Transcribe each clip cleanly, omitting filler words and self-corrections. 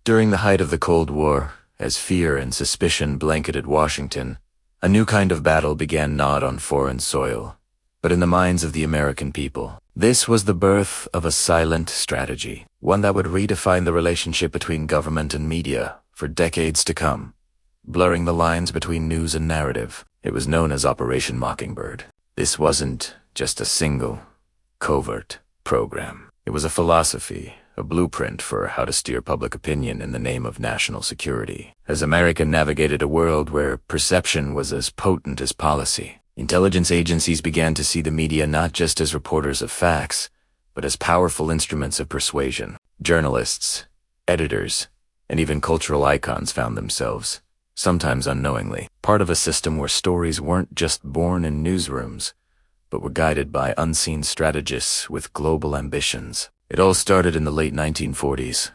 During the height of the Cold War, as fear and suspicion blanketed Washington, a new kind of battle began not on foreign soil, but in the minds of the American people. This was the birth of a silent strategy, one that would redefine the relationship between government and media for decades to come, blurring the lines between news and narrative. It was known as Operation Mockingbird. This wasn't just a single, covert program. It was a philosophy, a blueprint for how to steer public opinion in the name of national security. As America navigated a world where perception was as potent as policy, intelligence agencies began to see the media not just as reporters of facts, but as powerful instruments of persuasion. Journalists, editors, and even cultural icons found themselves, sometimes unknowingly, part of a system where stories weren't just born in newsrooms, but were guided by unseen strategists with global ambitions. It all started in the late 1940s.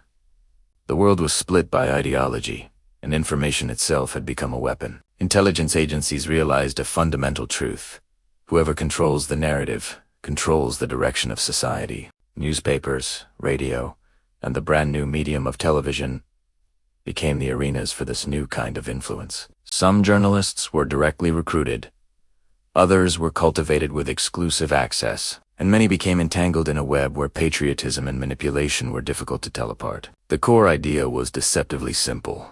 The world was split by ideology, and information itself had become a weapon. Intelligence agencies realized a fundamental truth. Whoever controls the narrative controls the direction of society. Newspapers, radio, and the brand new medium of television became the arenas for this new kind of influence. Some journalists were directly recruited. Others were cultivated with exclusive access, and many became entangled in a web where patriotism and manipulation were difficult to tell apart. The core idea was deceptively simple: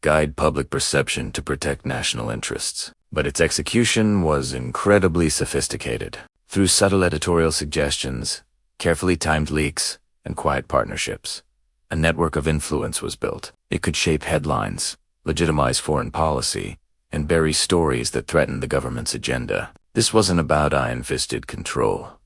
guide public perception to protect national interests. But its execution was incredibly sophisticated. Through subtle editorial suggestions, carefully timed leaks, and quiet partnerships, a network of influence was built. It could shape headlines, legitimize foreign policy, and bury stories that threatened the government's agenda. This wasn't about iron-fisted control.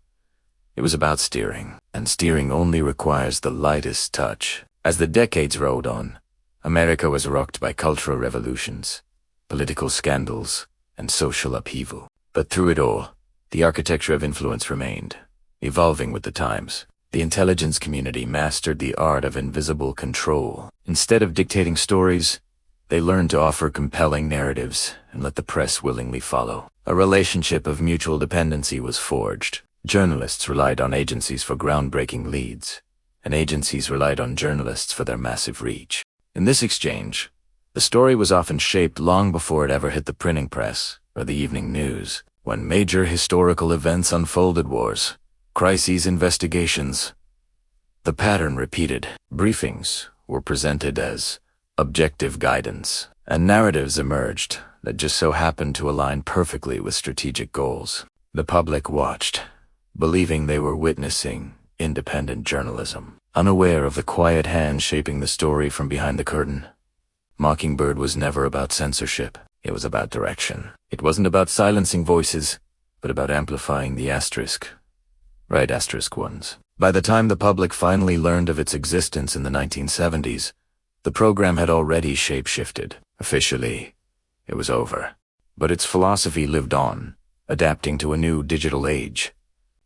It was about steering, and steering only requires the lightest touch. As the decades rolled on, America was rocked by cultural revolutions, political scandals, and social upheaval. But through it all, the architecture of influence remained, evolving with the times. The intelligence community mastered the art of invisible control. Instead of dictating stories, they learned to offer compelling narratives and let the press willingly follow. A relationship of mutual dependency was forged. Journalists relied on agencies for groundbreaking leads, and agencies relied on journalists for their massive reach. In this exchange, the story was often shaped long before it ever hit the printing press or the evening news. When major historical events unfolded, wars, crises, investigations, the pattern repeated. Briefings were presented as objective guidance, and narratives emerged that just so happened to align perfectly with strategic goals. The public watched, believing they were witnessing independent journalism, unaware of the quiet hand shaping the story from behind the curtain. Mockingbird was never about censorship. It was about direction. It wasn't about silencing voices, but about amplifying the right asterisk ones. By the time the public finally learned of its existence in the 1970s, the program had already shape-shifted. Officially, it was over. But its philosophy lived on, adapting to a new digital age.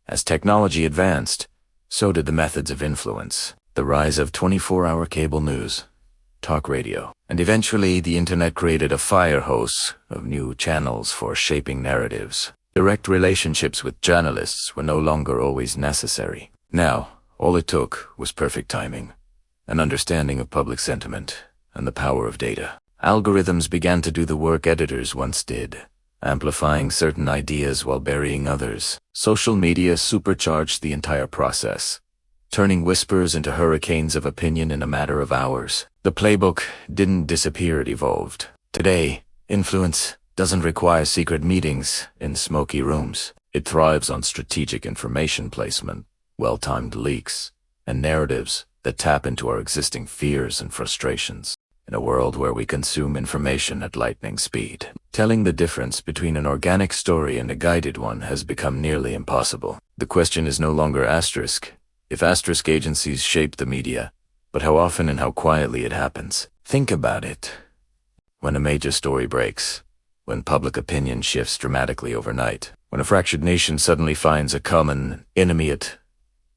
As technology advanced, so did the methods of influence. The rise of 24-hour cable news, talk radio, and eventually the internet created a fire hose of new channels for shaping narratives. Direct relationships with journalists were no longer always necessary. Now, all it took was perfect timing, an understanding of public sentiment, and the power of data. Algorithms began to do the work editors once did, amplifying certain ideas while burying others. Social media supercharged the entire process, turning whispers into hurricanes of opinion in a matter of hours. The playbook didn't disappear, it evolved. Today, influence doesn't require secret meetings in smoky rooms. It thrives on strategic information placement, well-timed leaks, and narratives that tap into our existing fears and frustrations. In a world where we consume information at lightning speed, telling the difference between an organic story and a guided one has become nearly impossible. The question is no longer if asterisk agencies shape the media, but how often and how quietly it happens. Think about it. When a major story breaks, when public opinion shifts dramatically overnight, when a fractured nation suddenly finds a common enemy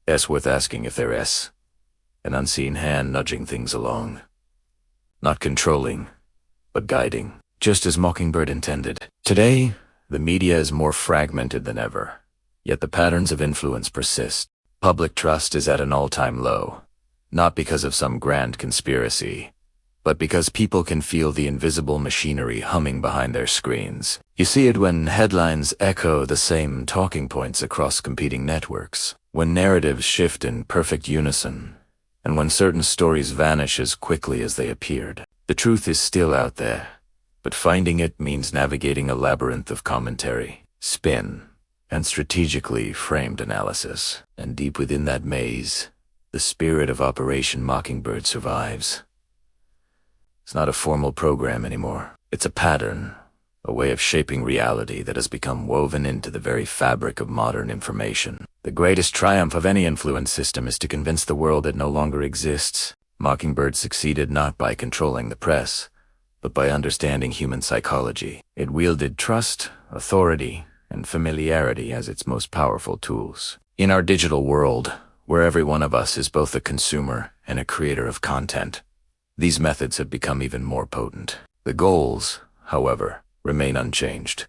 it's worth asking if they're an unseen hand nudging things along. Not controlling, but guiding, just as Mockingbird intended. Today, the media is more fragmented than ever, yet the patterns of influence persist. Public trust is at an all-time low, not because of some grand conspiracy, but because people can feel the invisible machinery humming behind their screens. You see it when headlines echo the same talking points across competing networks, when narratives shift in perfect unison, and when certain stories vanish as quickly as they appeared. The truth is still out there, but finding it means navigating a labyrinth of commentary, spin, and strategically framed analysis. And deep within that maze, the spirit of Operation Mockingbird survives. It's not a formal program anymore. It's a pattern, a way of shaping reality that has become woven into the very fabric of modern information. The greatest triumph of any influence system is to convince the world it no longer exists. Mockingbird succeeded not by controlling the press, but by understanding human psychology. It wielded trust, authority, and familiarity as its most powerful tools. In our digital world, where every one of us is both a consumer and a creator of content, these methods have become even more potent. The goals, however, remain unchanged.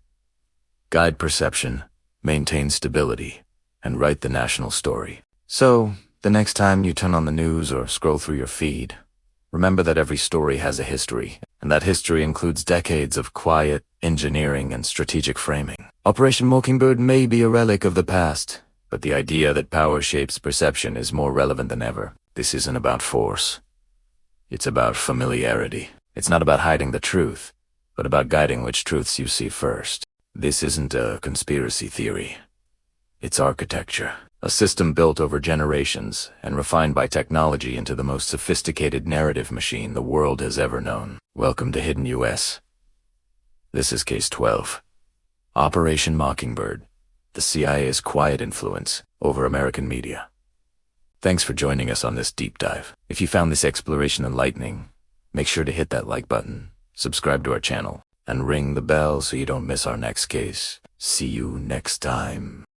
Guide perception, maintain stability, and write the national story. So, the next time you turn on the news or scroll through your feed, remember that every story has a history, and that history includes decades of quiet engineering and strategic framing. Operation Mockingbird may be a relic of the past, but the idea that power shapes perception is more relevant than ever. This isn't about force. It's about familiarity. It's not about hiding the truth, but about guiding which truths you see first. This isn't a conspiracy theory. It's architecture. A system built over generations and refined by technology into the most sophisticated narrative machine the world has ever known. Welcome to Hidden US. This is Case 12. Operation Mockingbird, the CIA's quiet influence over American media. Thanks for joining us on this deep dive. If you found this exploration enlightening, make sure to hit that like button, subscribe to our channel, and ring the bell so you don't miss our next case. See you next time.